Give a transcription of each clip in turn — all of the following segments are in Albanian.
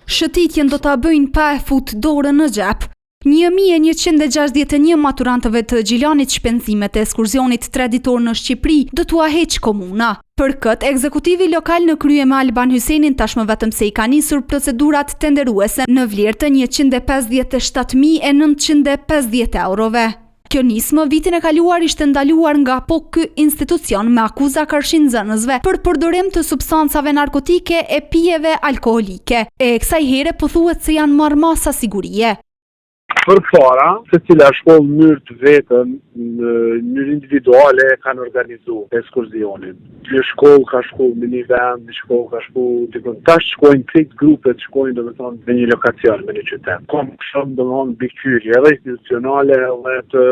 Shëtitjen do ta bëjnë pa e fut dorën në xhep. 1161 maturantëve të Gjilanit shpenzimet e ekskurzionit 3 ditor në Shqipëri do t'ua heq komuna. Për këtë, ekzekutivi lokal në krye me Alban Hysenin tashmë vetëm se i ka nisur procedurat tenderuese në vlerë të 157.950 eurove. Kjo nismë vitin e kaluar ishte ndaluar nga ky institucion me akuza karshinëzënësve për përdorim të substancave narkotike e pijeve alkoholike. E kësaj here pothuhet se janë marrë masa sigurie. Për para, se cila shkollë në mënyrë të vetën, në mënyrë individuale kanë organizuar ekskurzionin. Një shkollë ka shkuar në një vend, një shkollë ka shkuar dikun. Tash shkojnë krejt grupet, shkojnë domethënë në një lokacion, në një qytet. Kam shumë domethënë bikqyrje edhe institucionale edhe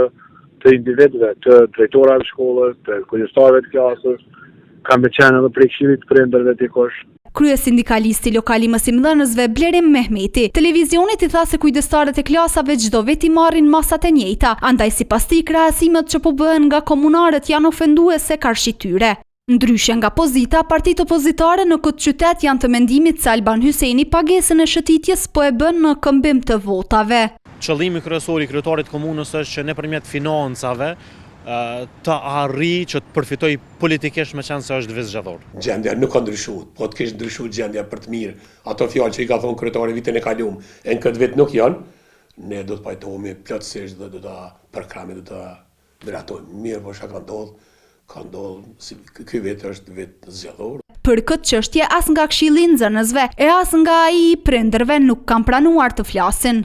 të individëve, të drejtorave të shkollës, të kujdestarëve të klasës, kanë me qenë edhe prej këshillit të prindërve dikush. Kryesindikalisti lokal i mësimdhënësve Blerim Mehmeti, televizionit i tha se kujdestarët e klasave çdo vit i marrin masat e njëjta, andaj sipas tij krahasimet që po bëhen nga komunarët janë ofenduese karshi tyre. Ndryshe nga pozita, partitë opozitare në këtë qytet janë të mendimit se Alban Hyseni pagesën e shëtitjes po e bën në këmbim të votave. Qëllimi kryesor i kryetarit komunës është që nëpërmjet financave të arri që të përfitoj politikisht me qenë se është vizgjedhor. Gjendja nuk ka ndryshuar, po të kishte ndryshuar gjendja për të mirë. Ato fjalë që i ka thonë kryetari vitin e kaluar, e në këtë vit nuk janë, ne do të pajtohemi plotësisht dhe do ta përkrahemi, do ta vërtetojmë. Mirë, po çka ka ndodhur, si ky vit është vit zgjedhor. Për këtë çështje as nga Këshilli i Nxënësve e as nga ai i prindërve nuk kanë pranuar të flasin.